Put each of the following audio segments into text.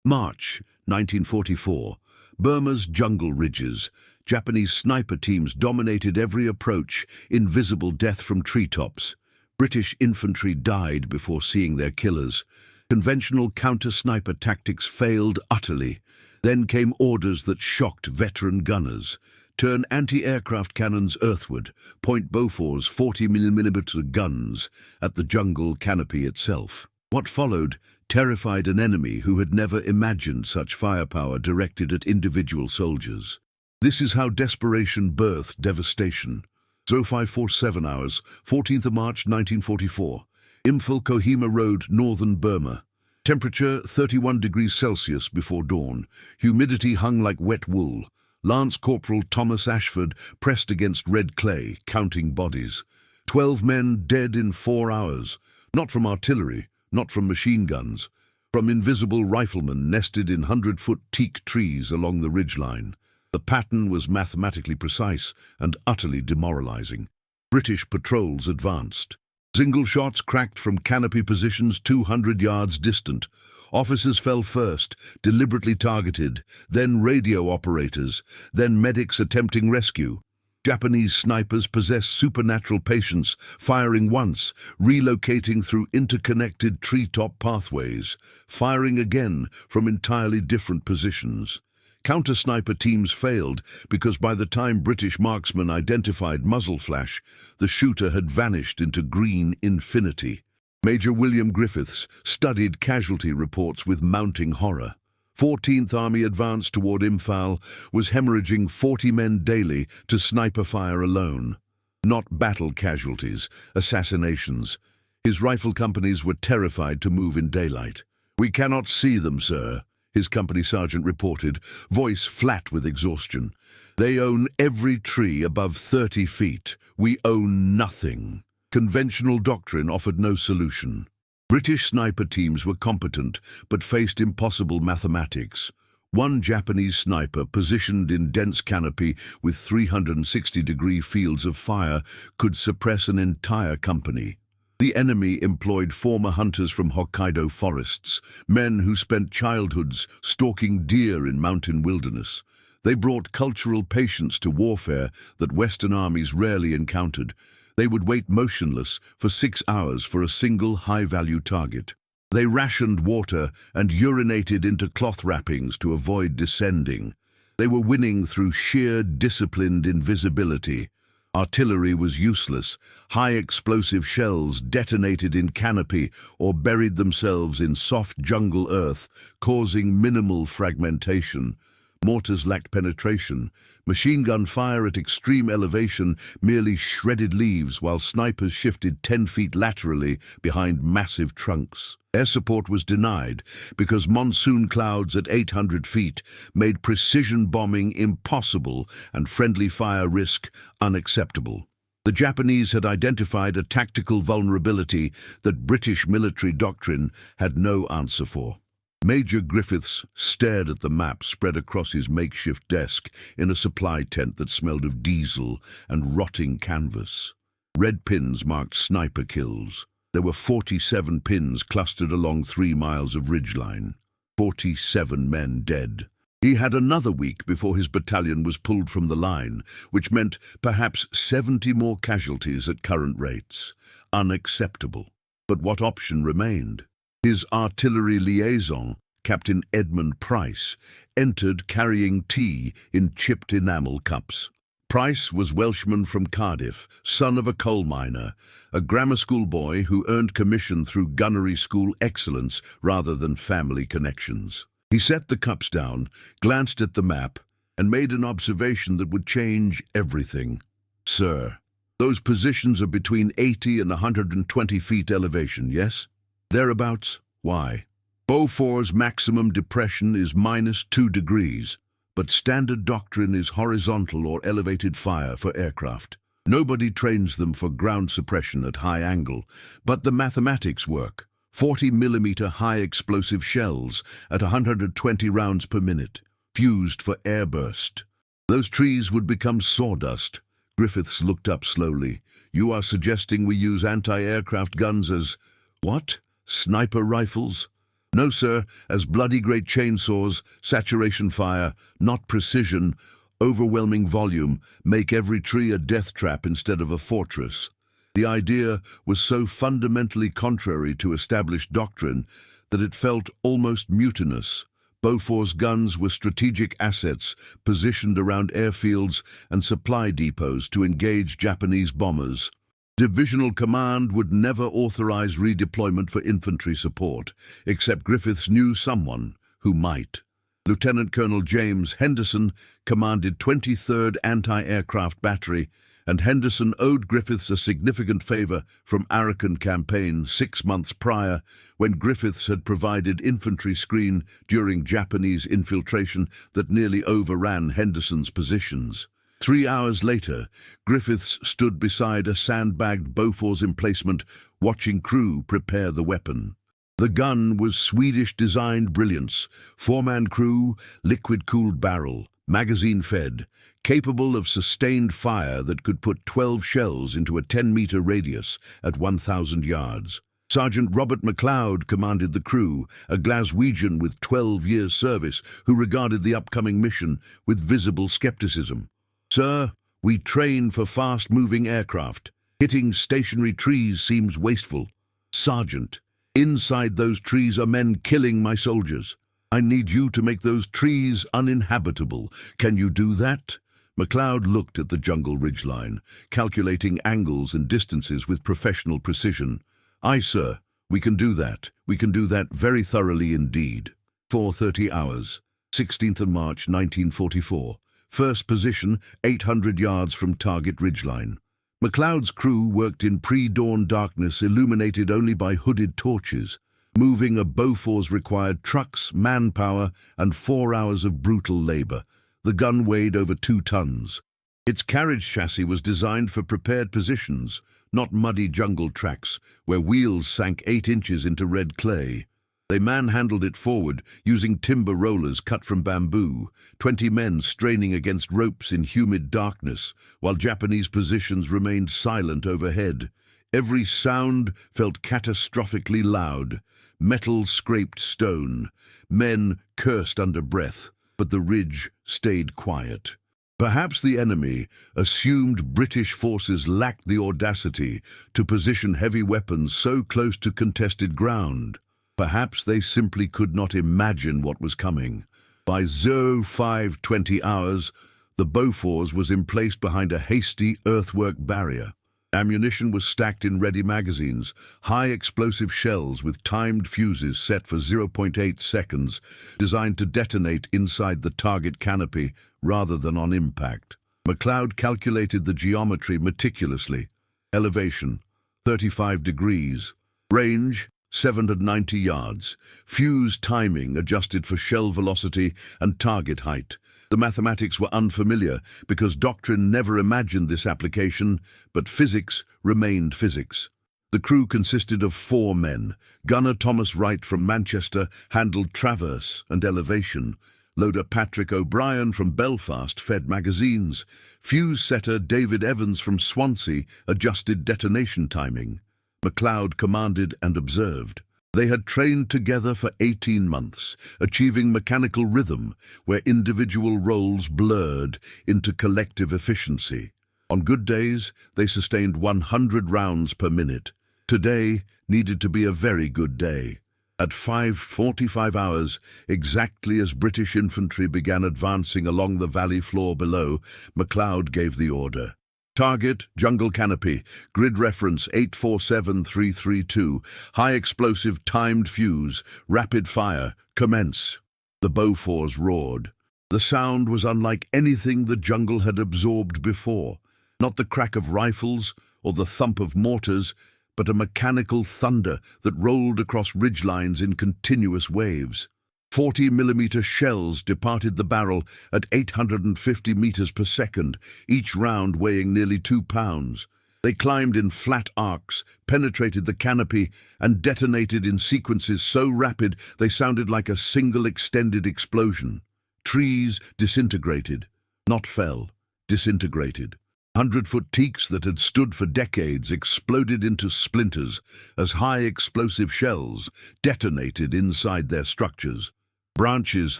March 1944. Burma's jungle ridges. Japanese sniper teams dominated every approach, invisible death from treetops. British infantry died before seeing their killers. Conventional counter-sniper tactics failed utterly. Then came orders that shocked veteran gunners. Turn anti-aircraft cannons earthward, point Bofors 40mm guns at the jungle canopy itself. What followed terrified an enemy who had never imagined such firepower directed at individual soldiers. This is how desperation birthed devastation. 0547 hours, 14th of March 1944. Imphal Kohima Road, northern Burma. Temperature 31 degrees Celsius before dawn. Humidity hung like wet wool. Lance Corporal Thomas Ashford pressed against red clay, counting bodies. 12 men dead in 4 hours. Not from artillery, not from machine guns. From invisible riflemen nested in 100-foot teak trees along the ridgeline. The pattern was mathematically precise and utterly demoralizing. British patrols advanced. Single shots cracked from canopy positions 200 yards distant. Officers fell first, deliberately targeted, then radio operators, then medics attempting rescue. Japanese snipers possessed supernatural patience, firing once, relocating through interconnected treetop pathways, firing again from entirely different positions. Counter-sniper teams failed because by the time British marksmen identified muzzle flash, the shooter had vanished into green infinity. Major William Griffiths studied casualty reports with mounting horror. 14th Army advance toward Imphal was hemorrhaging 40 men daily to sniper fire alone. Not battle casualties, assassinations. His rifle companies were terrified to move in daylight. "We cannot see them, sir," his company sergeant reported, voice flat with exhaustion. "They own every tree above 30 feet. We own nothing." Conventional doctrine offered no solution. British sniper teams were competent, but faced impossible mathematics. One Japanese sniper positioned in dense canopy with 360-degree fields of fire could suppress an entire company. The enemy employed former hunters from Hokkaido forests, men who spent childhoods stalking deer in mountain wilderness. They brought cultural patience to warfare that Western armies rarely encountered. They would wait motionless for 6 hours for a single high-value target. They rationed water and urinated into cloth wrappings to avoid descending. They were winning through sheer disciplined invisibility. Artillery was useless. High-explosive shells detonated in canopy or buried themselves in soft jungle earth, causing minimal fragmentation. Mortars lacked penetration. Machine gun fire at extreme elevation merely shredded leaves while snipers shifted 10 feet laterally behind massive trunks. Air support was denied because monsoon clouds at 800 feet made precision bombing impossible and friendly fire risk unacceptable. The Japanese had identified a tactical vulnerability that British military doctrine had no answer for. Major Griffiths stared at the map spread across his makeshift desk in a supply tent that smelled of diesel and rotting canvas. Red pins marked sniper kills. There were 47 pins clustered along 3 miles of ridgeline. 47 men dead. He had another week before his battalion was pulled from the line, which meant perhaps 70 more casualties at current rates. Unacceptable. But what option remained? His artillery liaison, Captain Edmund Price, entered carrying tea in chipped enamel cups. Price was Welshman from Cardiff, son of a coal miner, a grammar school boy who earned commission through gunnery school excellence rather than family connections. He set the cups down, glanced at the map, and made an observation that would change everything. "Sir, those positions are between 80 and 120 feet elevation, yes? Thereabouts. Why? Bofors' maximum depression is -2 degrees, but standard doctrine is horizontal or elevated fire for aircraft. Nobody trains them for ground suppression at high angle, but the mathematics work. 40mm high-explosive shells at 120 rounds per minute, fused for airburst. Those trees would become sawdust." Griffiths looked up slowly. "You are suggesting we use anti-aircraft guns as—what? Sniper rifles?" No, sir, as bloody great chainsaws, saturation fire, not precision, overwhelming volume, make every tree a death trap instead of a fortress. The idea was so fundamentally contrary to established doctrine that it felt almost mutinous. Beaufort's guns were strategic assets positioned around airfields and supply depots to engage Japanese bombers. Divisional command would never authorize redeployment for infantry support, except Griffiths knew someone who might. Lieutenant Colonel James Henderson commanded 23rd Anti-Aircraft Battery, and Henderson owed Griffiths a significant favor from Arakan campaign 6 months prior, when Griffiths had provided infantry screen during Japanese infiltration that nearly overran Henderson's positions. 3 hours later, Griffiths stood beside a sandbagged Bofors emplacement, watching crew prepare the weapon. The gun was Swedish-designed brilliance, 4-man crew, liquid-cooled barrel, magazine-fed, capable of sustained fire that could put 12 shells into a 10-meter radius at 1,000 yards. Sergeant Robert McLeod commanded the crew, a Glaswegian with 12 years' service who regarded the upcoming mission with visible skepticism. "Sir, we train for fast-moving aircraft. Hitting stationary trees seems wasteful. Sergeant, inside those trees are men killing my soldiers. I need you to make those trees uninhabitable. Can you do that?" McLeod looked at the jungle ridgeline, calculating angles and distances with professional precision. "Aye, sir, we can do that. We can do that very thoroughly indeed." 4:30 hours, 16th of March 1944. First position, 800 yards from target ridgeline. McLeod's crew worked in pre-dawn darkness illuminated only by hooded torches. Moving a Bofors required trucks, manpower, and 4 hours of brutal labor. The gun weighed over 2 tons. Its carriage chassis was designed for prepared positions, not muddy jungle tracks, where wheels sank 8 inches into red clay. They manhandled it forward, using timber rollers cut from bamboo, 20 men straining against ropes in humid darkness, while Japanese positions remained silent overhead. Every sound felt catastrophically loud. Metal scraped stone. Men cursed under breath, but the ridge stayed quiet. Perhaps the enemy assumed British forces lacked the audacity to position heavy weapons so close to contested ground. Perhaps they simply could not imagine what was coming. By 05:20 hours, the Bofors was emplaced behind a hasty earthwork barrier. Ammunition was stacked in ready magazines, high explosive shells with timed fuses set for 0.8 seconds, designed to detonate inside the target canopy rather than on impact. McLeod calculated the geometry meticulously. Elevation, 35 degrees. Range, 790 yards. Fuse timing adjusted for shell velocity and target height. The mathematics were unfamiliar because doctrine never imagined this application, but physics remained physics. The crew consisted of 4 men. Gunner Thomas Wright from Manchester handled traverse and elevation. Loader Patrick O'Brien from Belfast fed magazines. Fuse setter David Evans from Swansea adjusted detonation timing. McLeod commanded and observed. They had trained together for 18 months, achieving mechanical rhythm where individual roles blurred into collective efficiency. On good days, they sustained 100 rounds per minute. Today needed to be a very good day. At 5:45 hours, exactly as British infantry began advancing along the valley floor below, McLeod gave the order. Target, jungle canopy, grid reference 847332, high explosive timed fuse, rapid fire, commence. The Bofors roared. The sound was unlike anything the jungle had absorbed before, not the crack of rifles or the thump of mortars, but a mechanical thunder that rolled across ridgelines in continuous waves. 40mm shells departed the barrel at 850 meters per second, each round weighing nearly 2 pounds. They climbed in flat arcs, penetrated the canopy, and detonated in sequences so rapid they sounded like a single extended explosion. Trees disintegrated, not fell, disintegrated. 100-foot teaks that had stood for decades exploded into splinters as high explosive shells detonated inside their structures. Branches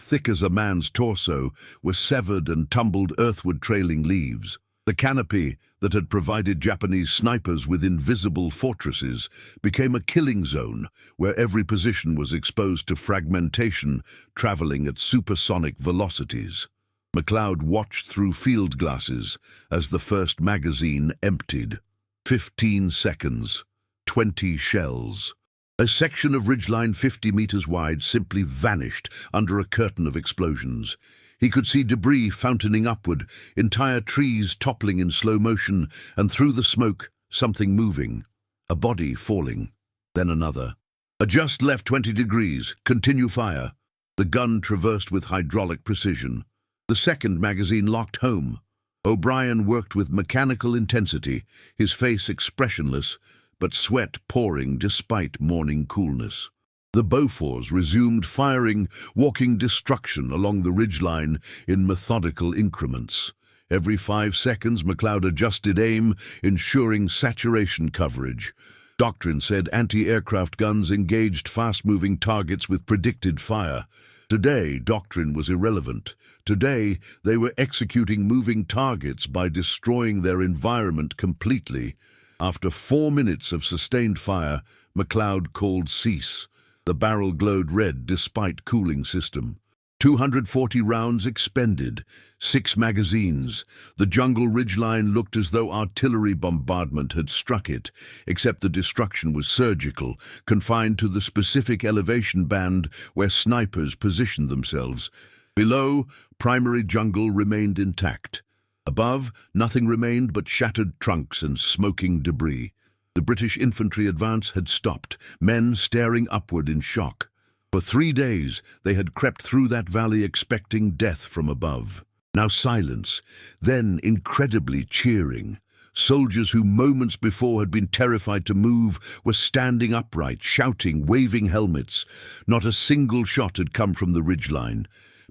thick as a man's torso were severed and tumbled earthward, trailing leaves. The canopy that had provided Japanese snipers with invisible fortresses became a killing zone where every position was exposed to fragmentation traveling at supersonic velocities. McLeod watched through field glasses as the first magazine emptied. 15 seconds. 20 shells. A section of ridgeline 50 meters wide simply vanished under a curtain of explosions. He could see debris fountaining upward, entire trees toppling in slow motion, and through the smoke, something moving. A body falling. Then another. Adjust left 20 degrees. Continue fire. The gun traversed with hydraulic precision. The second magazine locked home. O'Brien worked with mechanical intensity, his face expressionless, but sweat pouring despite morning coolness. The Bofors resumed firing, walking destruction along the ridgeline in methodical increments. Every 5 seconds, McLeod adjusted aim, ensuring saturation coverage. Doctrine said anti-aircraft guns engaged fast-moving targets with predicted fire. Today, doctrine was irrelevant. Today, they were executing moving targets by destroying their environment completely. After 4 minutes of sustained fire, McLeod called cease. The barrel glowed red despite cooling system. 240 rounds expended, 6 magazines. The jungle ridgeline looked as though artillery bombardment had struck it, except the destruction was surgical, confined to the specific elevation band where snipers positioned themselves. Below, primary jungle remained intact. Above, nothing remained but shattered trunks and smoking debris. The British infantry advance had stopped, men staring upward in shock. For 3 days, they had crept through that valley expecting death from above. Now silence, then incredibly cheering. Soldiers who moments before had been terrified to move were standing upright, shouting, waving helmets. Not a single shot had come from the ridgeline.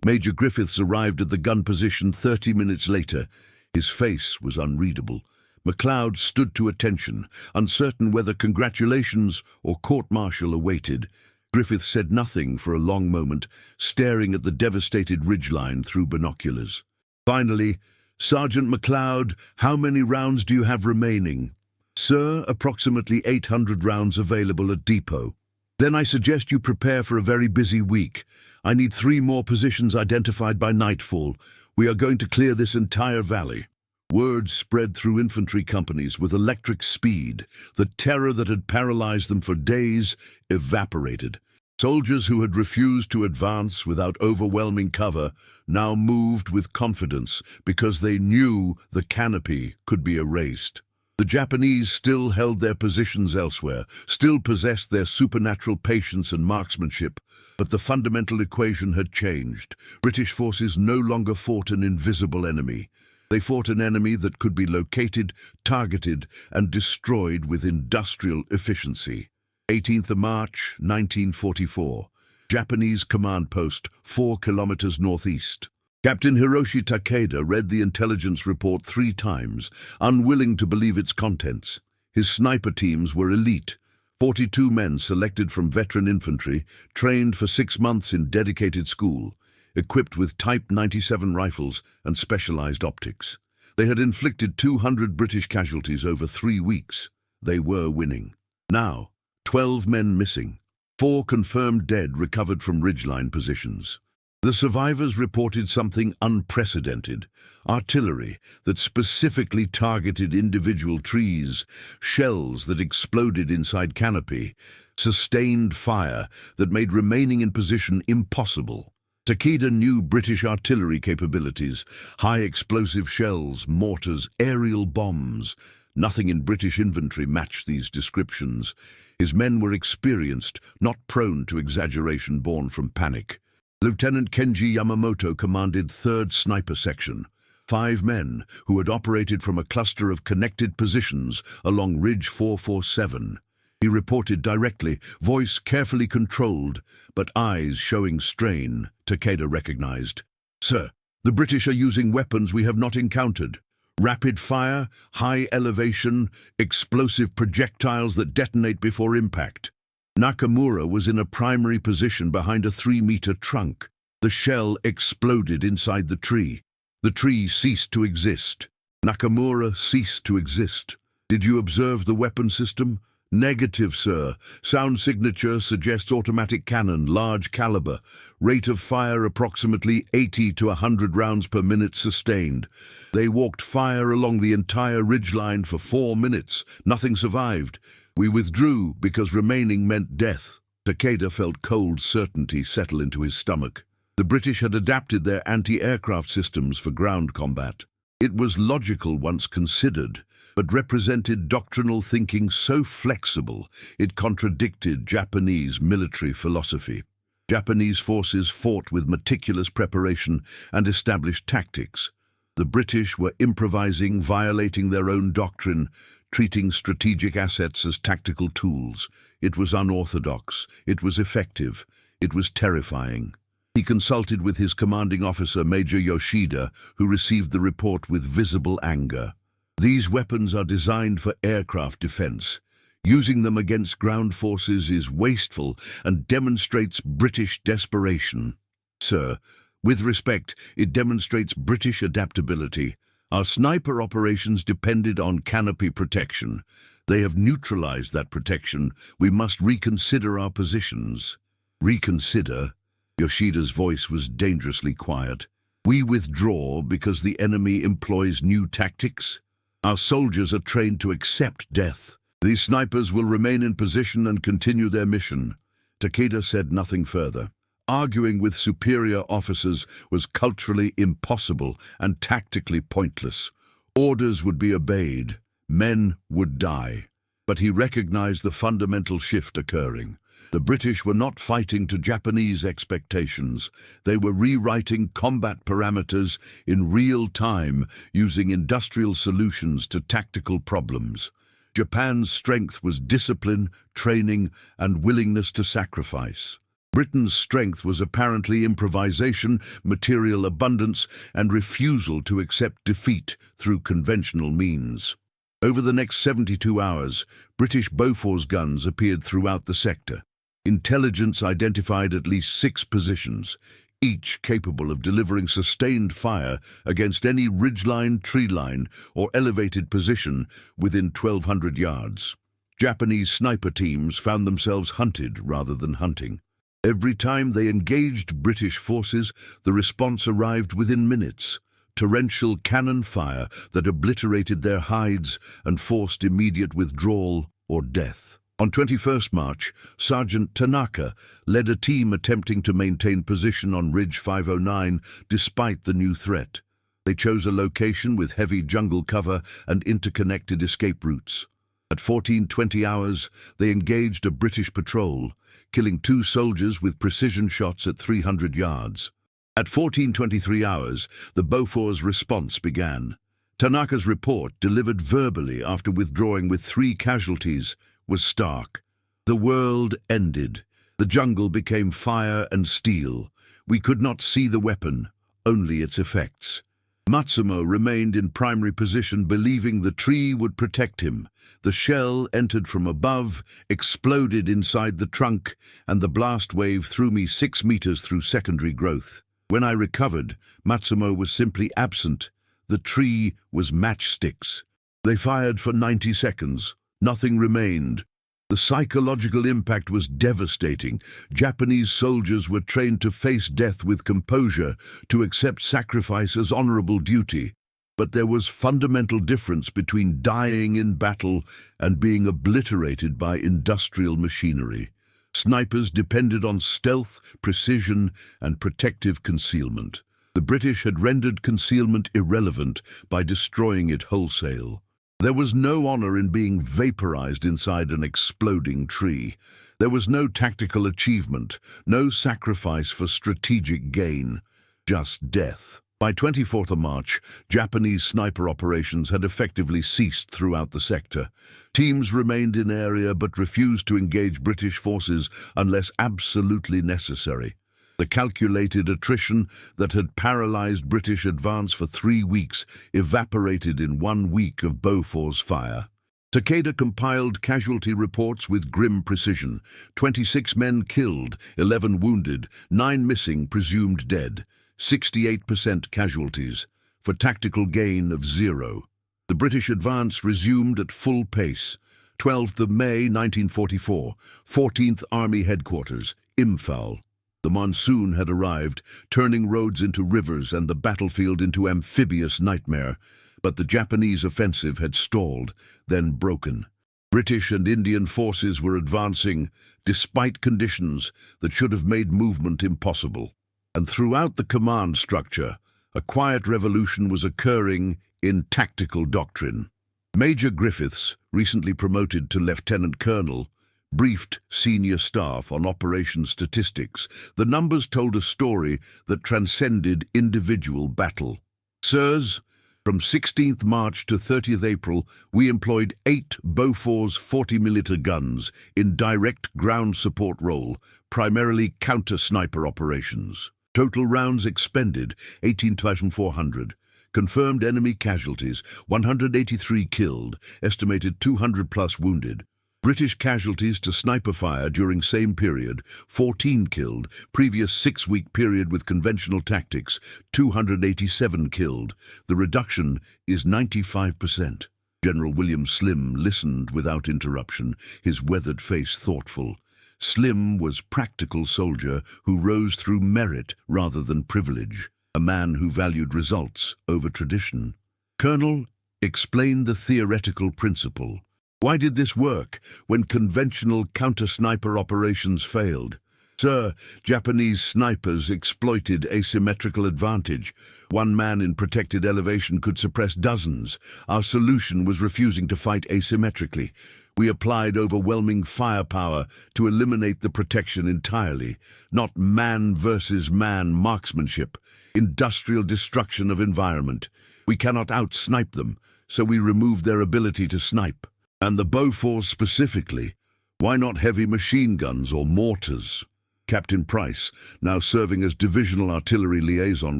Major Griffiths arrived at the gun position 30 minutes later. His face was unreadable. McLeod stood to attention, uncertain whether congratulations or court-martial awaited. Griffith said nothing for a long moment, staring at the devastated ridgeline through binoculars. Finally, "Sergeant McLeod, how many rounds do you have remaining?" "Sir, approximately 800 rounds available at depot." "Then I suggest you prepare for a very busy week. I need 3 more positions identified by nightfall. We are going to clear this entire valley." Word spread through infantry companies with electric speed. The terror that had paralyzed them for days evaporated. Soldiers who had refused to advance without overwhelming cover now moved with confidence because they knew the canopy could be erased. The Japanese still held their positions elsewhere, still possessed their supernatural patience and marksmanship, but the fundamental equation had changed. British forces no longer fought an invisible enemy. They fought an enemy that could be located, targeted, and destroyed with industrial efficiency. 18th of March, 1944. Japanese command post, 4 kilometers northeast. Captain Hiroshi Takeda read the intelligence report 3 times, unwilling to believe its contents. His sniper teams were elite. 42 men selected from veteran infantry, trained for 6 months in dedicated school, equipped with Type 97 rifles and specialized optics. They had inflicted 200 British casualties over 3 weeks. They were winning. Now, 12 men missing. 4 confirmed dead recovered from ridgeline positions. The survivors reported something unprecedented: artillery that specifically targeted individual trees, shells that exploded inside canopy, sustained fire that made remaining in position impossible. Takeda knew British artillery capabilities: high explosive shells, mortars, aerial bombs. Nothing in British infantry matched these descriptions. His men were experienced, not prone to exaggeration born from panic. Lieutenant Kenji Yamamoto commanded 3rd Sniper Section, 5 men who had operated from a cluster of connected positions along Ridge 447. He reported directly, voice carefully controlled, but eyes showing strain. Takeda recognized. "Sir, the British are using weapons we have not encountered. Rapid fire, high elevation, explosive projectiles that detonate before impact. Nakamura was in a primary position behind a 3-meter trunk. The shell exploded inside the tree. The tree ceased to exist. Nakamura ceased to exist. Did you observe the weapon system? Negative, sir. Sound signature suggests automatic cannon, large caliber. Rate of fire approximately 80 to 100 rounds per minute sustained. They walked fire along the entire ridgeline for 4 minutes. Nothing survived. We withdrew because remaining meant death. Takeda felt cold certainty settle into his stomach. The British had adapted their anti-aircraft systems for ground combat. It was logical once considered, but represented doctrinal thinking so flexible it contradicted Japanese military philosophy. Japanese forces fought with meticulous preparation and established tactics. The British were improvising, violating their own doctrine, treating strategic assets as tactical tools. It was unorthodox, it was effective, it was terrifying. He consulted with his commanding officer, Major Yoshida, who received the report with visible anger. These weapons are designed for aircraft defense. Using them against ground forces is wasteful and demonstrates British desperation. Sir, with respect, it demonstrates British adaptability. Our sniper operations depended on canopy protection. They have neutralized that protection. We must reconsider our positions. Reconsider? Yoshida's voice was dangerously quiet. We withdraw because the enemy employs new tactics? Our soldiers are trained to accept death. These snipers will remain in position and continue their mission. Takeda said nothing further. Arguing with superior officers was culturally impossible and tactically pointless. Orders would be obeyed. Men would die. But he recognized the fundamental shift occurring. The British were not fighting to Japanese expectations. They were rewriting combat parameters in real time, using industrial solutions to tactical problems. Japan's strength was discipline, training, and willingness to sacrifice. Britain's strength was apparently improvisation, material abundance, and refusal to accept defeat through conventional means. Over the next 72 hours, British Bofors guns appeared throughout the sector. Intelligence identified at least 6 positions, each capable of delivering sustained fire against any ridgeline, treeline, or elevated position within 1,200 yards. Japanese sniper teams found themselves hunted rather than hunting. Every time they engaged British forces, the response arrived within minutes. Torrential cannon fire that obliterated their hides and forced immediate withdrawal or death. On 21st March, Sergeant Tanaka led a team attempting to maintain position on Ridge 509 despite the new threat. They chose a location with heavy jungle cover and interconnected escape routes. At 14:20 hours, they engaged a British patrol, killing 2 soldiers with precision shots at 300 yards. At 14:23 hours, the Bofors response began. Tanaka's report, delivered verbally after withdrawing with 3 casualties, was stark. The world ended. The jungle became fire and steel. We could not see the weapon, only its effects. Matsumo remained in primary position, believing the tree would protect him. The shell entered from above, exploded inside the trunk, and the blast wave threw me 6 meters through secondary growth. When I recovered, Matsumo was simply absent. The tree was matchsticks. They fired for 90 seconds. Nothing remained. The psychological impact was devastating. Japanese soldiers were trained to face death with composure, to accept sacrifice as honorable duty. But there was fundamental difference between dying in battle and being obliterated by industrial machinery. Snipers depended on stealth, precision, and protective concealment. The British had rendered concealment irrelevant by destroying it wholesale. There was no honor in being vaporized inside an exploding tree. There was no tactical achievement, no sacrifice for strategic gain, just death. By 24th of March, Japanese sniper operations had effectively ceased throughout the sector. Teams remained in area but refused to engage British forces unless absolutely necessary. The calculated attrition that had paralyzed British advance for 3 weeks evaporated in 1 week of Beaufort's fire. Takeda compiled casualty reports with grim precision. 26 men killed, 11 wounded, 9 missing, presumed dead, 68% casualties, for tactical gain of 0. The British advance resumed at full pace. 12th of May 1944, 14th Army Headquarters, Imphal. The monsoon had arrived, turning roads into rivers and the battlefield into amphibious nightmare, but the Japanese offensive had stalled, then broken. British and Indian forces were advancing, despite conditions that should have made movement impossible. And throughout the command structure, a quiet revolution was occurring in tactical doctrine. Major Griffiths, recently promoted to lieutenant colonel, briefed senior staff on operation statistics. The numbers told a story that transcended individual battle. Sirs, from 16th March to 30th April, we employed 8 Beaufort's 40mm guns in direct ground support role, primarily counter-sniper operations. Total rounds expended, 18,400. Confirmed enemy casualties, 183 killed, estimated 200+ wounded. British casualties to sniper fire during same period, 14 killed, previous 6-week period with conventional tactics, 287 killed. The reduction is 95%. General William Slim listened without interruption, his weathered face thoughtful. Slim was practical soldier who rose through merit rather than privilege, a man who valued results over tradition. Colonel, explain the theoretical principle. Why did this work when conventional counter-sniper operations failed? Sir, Japanese snipers exploited asymmetrical advantage. One man in protected elevation could suppress dozens. Our solution was refusing to fight asymmetrically. We applied overwhelming firepower to eliminate the protection entirely, not man versus man marksmanship, industrial destruction of environment. We cannot out-snipe them, so we removed their ability to snipe. And the Beaufort specifically, why not heavy machine guns or mortars? Captain Price, now serving as divisional artillery liaison,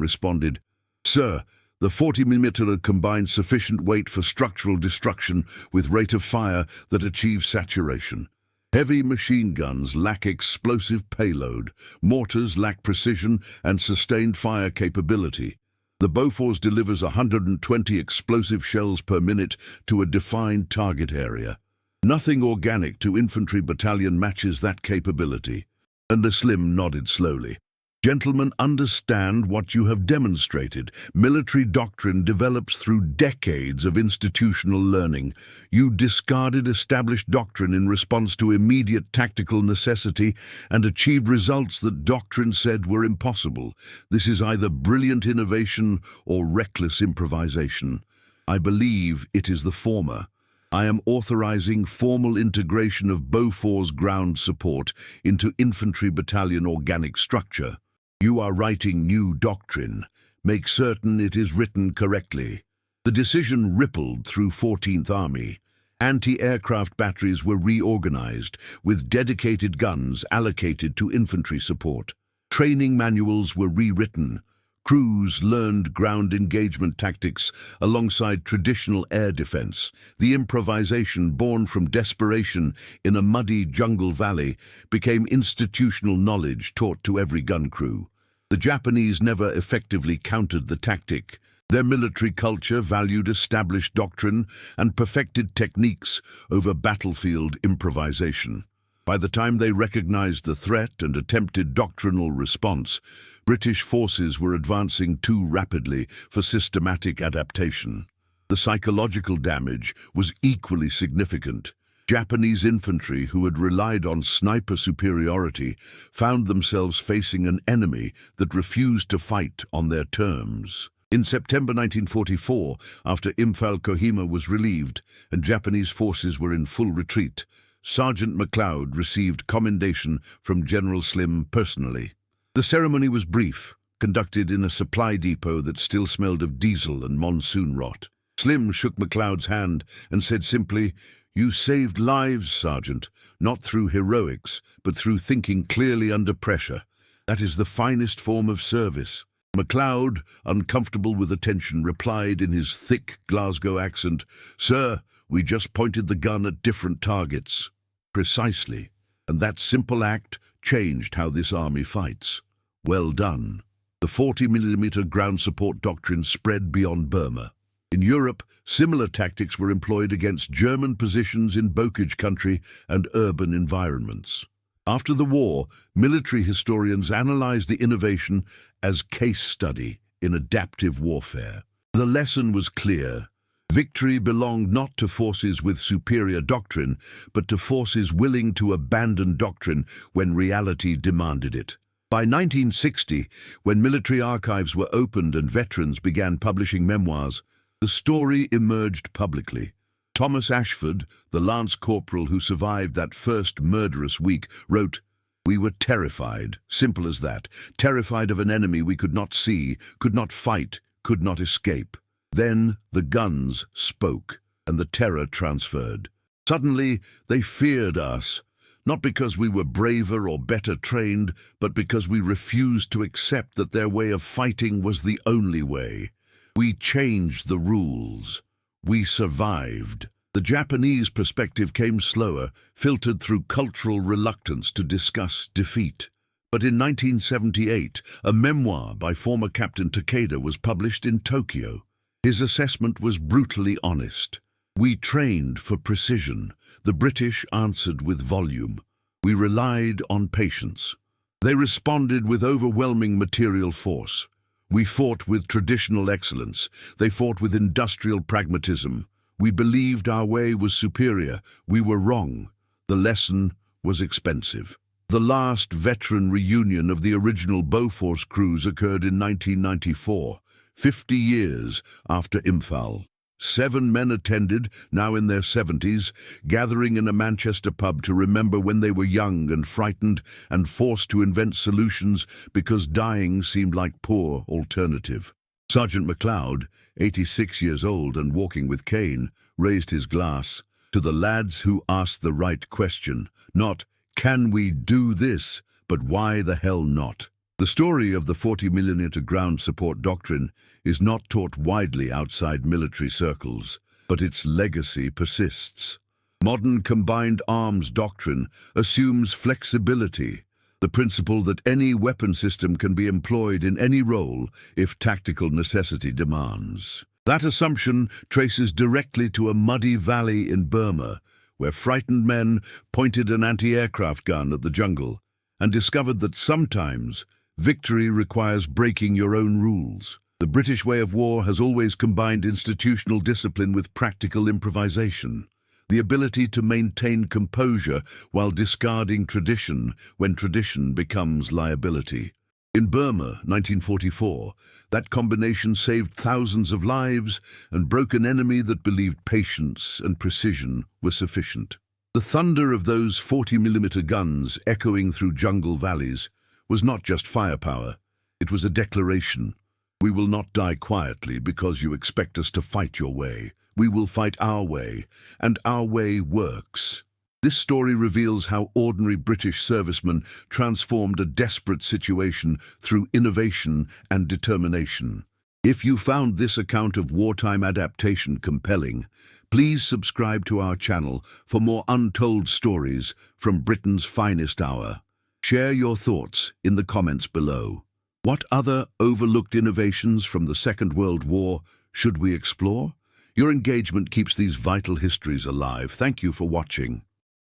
responded, Sir, the 40mm combines sufficient weight for structural destruction with rate of fire that achieves saturation. Heavy machine guns lack explosive payload, mortars lack precision and sustained fire capability. The Beaufort delivers 120 explosive shells per minute to a defined target area. Nothing organic to infantry battalion matches that capability. And the Slim nodded slowly. Gentlemen, understand what you have demonstrated. Military doctrine develops through decades of institutional learning. You discarded established doctrine in response to immediate tactical necessity and achieved results that doctrine said were impossible. This is either brilliant innovation or reckless improvisation. I believe it is the former. I am authorizing formal integration of Beaufort's ground support into infantry battalion organic structure. You are writing new doctrine. Make certain it is written correctly. The decision rippled through 14th Army. Anti-aircraft batteries were reorganized, with dedicated guns allocated to infantry support. Training manuals were rewritten. Crews learned ground engagement tactics alongside traditional air defense. The improvisation born from desperation in a muddy jungle valley became institutional knowledge taught to every gun crew. The Japanese never effectively countered the tactic. Their military culture valued established doctrine and perfected techniques over battlefield improvisation. By the time they recognized the threat and attempted doctrinal response, British forces were advancing too rapidly for systematic adaptation. The psychological damage was equally significant. Japanese infantry who had relied on sniper superiority found themselves facing an enemy that refused to fight on their terms. In September 1944, after Imphal Kohima was relieved and Japanese forces were in full retreat, Sergeant MacLeod received commendation from General Slim personally. The ceremony was brief, conducted in a supply depot that still smelled of diesel and monsoon rot. Slim shook MacLeod's hand and said simply, "You saved lives, Sergeant, not through heroics, but through thinking clearly under pressure. That is the finest form of service. MacLeod, uncomfortable with attention, replied in his thick Glasgow accent, "Sir, we just pointed the gun at different targets." Precisely, and that simple act changed how this army fights. Well done. The 40mm ground support doctrine spread beyond Burma. In Europe, similar tactics were employed against German positions in Bocage country and urban environments. After the war, military historians analyzed the innovation as case study in adaptive warfare. The lesson was clear. Victory belonged not to forces with superior doctrine, but to forces willing to abandon doctrine when reality demanded it. By 1960, when military archives were opened and veterans began publishing memoirs, the story emerged publicly. Thomas Ashford, the lance corporal who survived that first murderous week, wrote, "We were terrified, simple as that, terrified of an enemy we could not see, could not fight, could not escape. Then the guns spoke, and the terror transferred. Suddenly, they feared us, not because we were braver or better trained, but because we refused to accept that their way of fighting was the only way. We changed the rules. We survived." The Japanese perspective came slower, filtered through cultural reluctance to discuss defeat. But in 1978, a memoir by former Captain Takeda was published in Tokyo. His assessment was brutally honest. "We trained for precision. The British answered with volume. We relied on patience. They responded with overwhelming material force. We fought with traditional excellence. They fought with industrial pragmatism. We believed our way was superior. We were wrong. The lesson was expensive." The last veteran reunion of the original Bofors crews occurred in 1994, 50 years after Imphal. 7 men attended, now in their 70s, gathering in a Manchester pub to remember when they were young and frightened and forced to invent solutions because dying seemed like poor alternative. Sergeant MacLeod, 86 years old and walking with cane, raised his glass to the lads who asked the right question, not, "Can we do this?" but "Why the hell not?" The story of the 40mm ground support doctrine is not taught widely outside military circles, but its legacy persists. Modern combined arms doctrine assumes flexibility, the principle that any weapon system can be employed in any role if tactical necessity demands. That assumption traces directly to a muddy valley in Burma, where frightened men pointed an anti-aircraft gun at the jungle and discovered that sometimes victory requires breaking your own rules. The British way of war has always combined institutional discipline with practical improvisation, the ability to maintain composure while discarding tradition when tradition becomes liability. In Burma, 1944, that combination saved thousands of lives and broke an enemy that believed patience and precision were sufficient. The thunder of those 40mm guns echoing through jungle valleys was not just firepower, it was a declaration. We will not die quietly because you expect us to fight your way. We will fight our way, and our way works. This story reveals how ordinary British servicemen transformed a desperate situation through innovation and determination. If you found this account of wartime adaptation compelling, please subscribe to our channel for more untold stories from Britain's finest hour. Share your thoughts in the comments below. What other overlooked innovations from the Second World War should we explore? Your engagement keeps these vital histories alive. Thank you for watching.